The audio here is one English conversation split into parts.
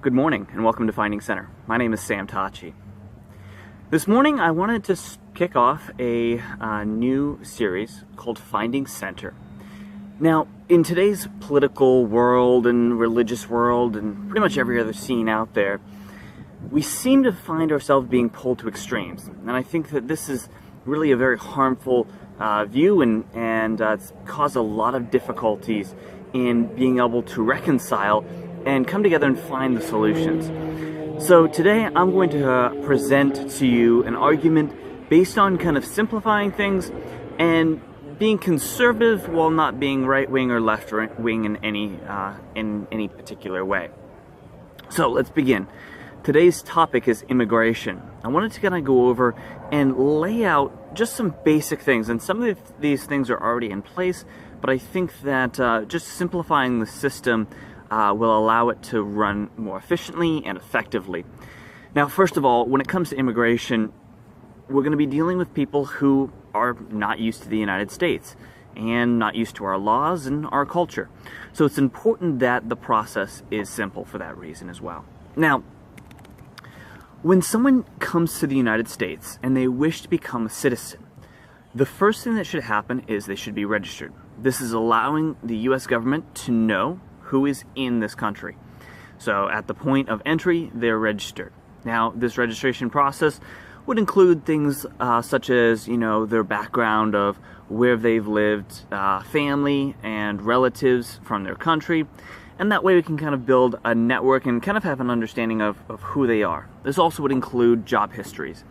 Good morning and welcome to Finding Center. My name is Sam Tachi. This morning I wanted to kick off a new series called Finding Center. Now, in today's political world and religious world and pretty much every other scene out there, we seem to find ourselves being pulled to extremes. And I think that this is really a very harmful view and it's caused a lot of difficulties in being able to reconcile and come together and find the solutions. So today I'm going to present to you an argument based on kind of simplifying things and being conservative while not being right-wing or left-wing in any particular way. So let's begin. Today's topic is immigration. I wanted to kind of go over and lay out just some basic things, and some of these things are already in place, but I think that just simplifying the system will allow it to run more efficiently and effectively. Now, first of all, when it comes to immigration, we're going to be dealing with people who are not used to the United States and not used to our laws and our culture. So it's important that the process is simple for that reason as well. Now, when someone comes to the United States and they wish to become a citizen, the first thing that should happen is they should be registered. This is allowing the U.S. government to know who is in this country. So at the point of entry, they're registered. Now, this registration process would include things such as, their background of where they've lived, family and relatives from their country, and that way we can kind of build a network and kind of have an understanding of who they are. This also would include job histories.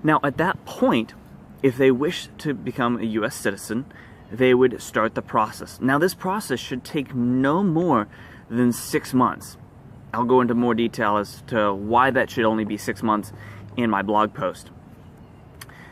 Now, at that point, if they wish to become a U.S. citizen, they would start the process. Now, this process should take no more than 6 months. I'll go into more detail as to why that should only be 6 months in my blog post.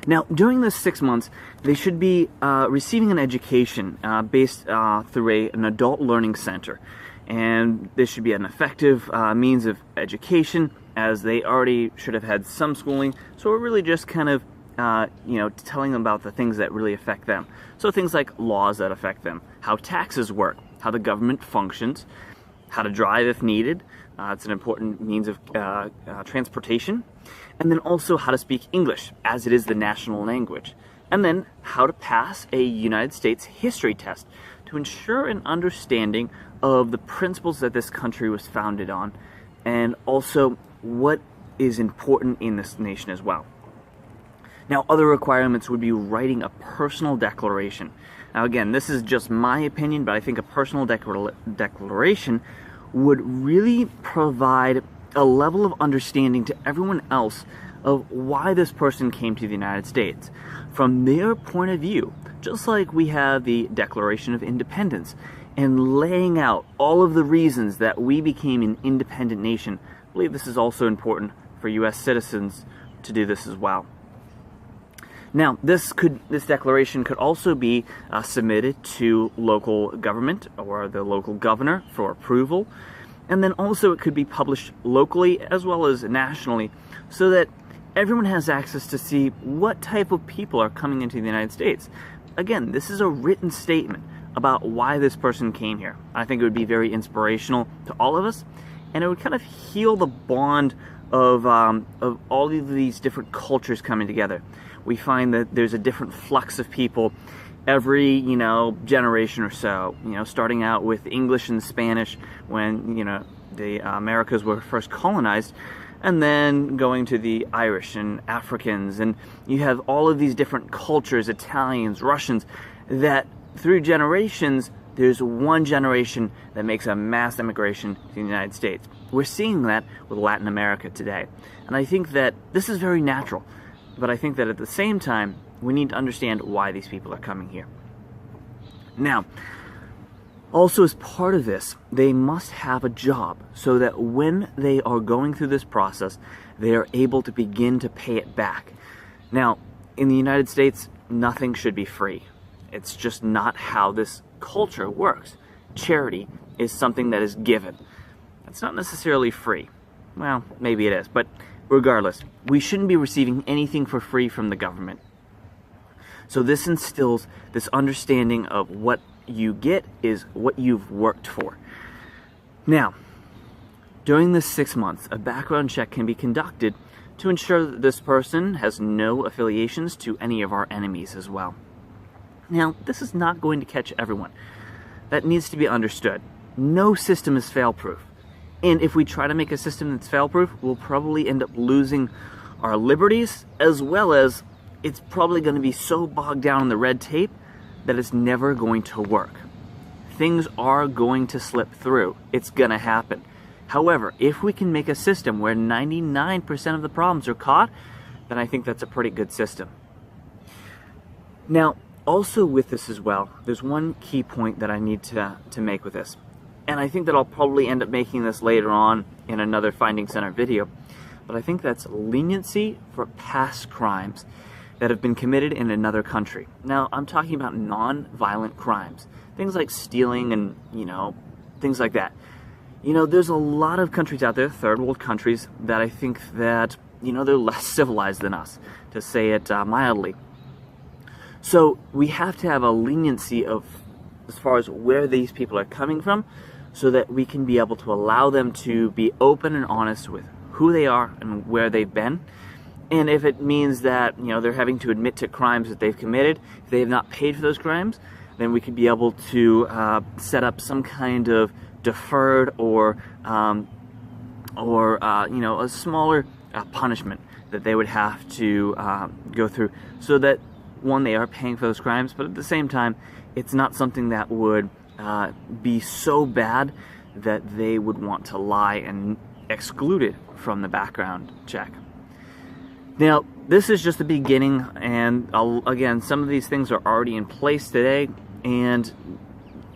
Now, during this 6 months, they should be receiving an education based through an adult learning center. And this should be an effective means of education, as they already should have had some schooling. So we're really just kind of telling them about the things that really affect them. So things like laws that affect them, how taxes work, how the government functions, how to drive if needed. It's an important means of transportation. And then also how to speak English, as it is the national language. And then how to pass a United States history test to ensure an understanding of the principles that this country was founded on, and also what is important in this nation as well. Now, other requirements would be writing a personal declaration. Now, again, this is just my opinion, but I think a personal declaration would really provide a level of understanding to everyone else of why this person came to the United States from their point of view, just like we have the Declaration of Independence, and laying out all of the reasons that we became an independent nation. I believe this is also important for U.S. citizens to do this as well. Now, this declaration could also be submitted to local government or the local governor for approval, and then also it could be published locally as well as nationally, so that everyone has access to see what type of people are coming into the United States. Again, this is a written statement about why this person came here. I think it would be very inspirational to all of us, and it would kind of heal the bond of all of these different cultures coming together. We find that there's a different flux of people every, generation or so, starting out with English and Spanish when, the Americas were first colonized, and then going to the Irish and Africans, and you have all of these different cultures, Italians, Russians, that through generations, there's one generation that makes a mass immigration to the United States. We're seeing that with Latin America today. And I think that this is very natural. But I think that at the same time, we need to understand why these people are coming here. Now, also as part of this, they must have a job so that when they are going through this process, they are able to begin to pay it back. Now, in the United States, nothing should be free. It's just not how this culture works. Charity is something that is given. It's not necessarily free. Well, maybe it is, but regardless, we shouldn't be receiving anything for free from the government. So this instills this understanding of what you get is what you've worked for. Now, During this 6 months, a background check can be conducted to ensure that this person has no affiliations to any of our enemies as well. Now, this is not going to catch everyone. That needs to be understood. No system is fail-proof. And if we try to make a system that's fail-proof, we'll probably end up losing our liberties, as well as it's probably going to be so bogged down in the red tape that it's never going to work. Things are going to slip through. It's going to happen. However, if we can make a system where 99% of the problems are caught, then I think that's a pretty good system. Now, also with this as well, there's one key point that I need to make with this. And I think that I'll probably end up making this later on in another Finding Center video. But I think that's leniency for past crimes that have been committed in another country. Now, I'm talking about non-violent crimes. Things like stealing and, things like that. There's a lot of countries out there, third world countries, that I think that, they're less civilized than us, to say it mildly. So we have to have a leniency of, as far as where these people are coming from, so that we can be able to allow them to be open and honest with who they are and where they've been. And if it means that, they're having to admit to crimes that they've committed, if they have not paid for those crimes, then we could be able to set up some kind of deferred or a smaller punishment that they would have to go through, so that, one, they are paying for those crimes, but at the same time, it's not something that would be so bad that they would want to lie and exclude it from the background check. Now, this is just the beginning, and again, some of these things are already in place today, and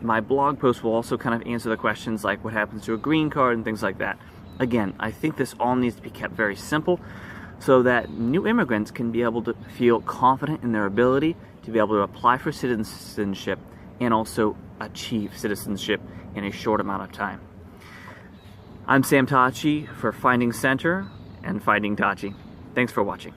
my blog post will also kind of answer the questions like what happens to a green card and things like that. Again, I think this all needs to be kept very simple so that new immigrants can be able to feel confident in their ability to be able to apply for citizenship and also achieve citizenship in a short amount of time. I'm Sam Tachi for Finding Center and Finding Tachi. Thanks for watching.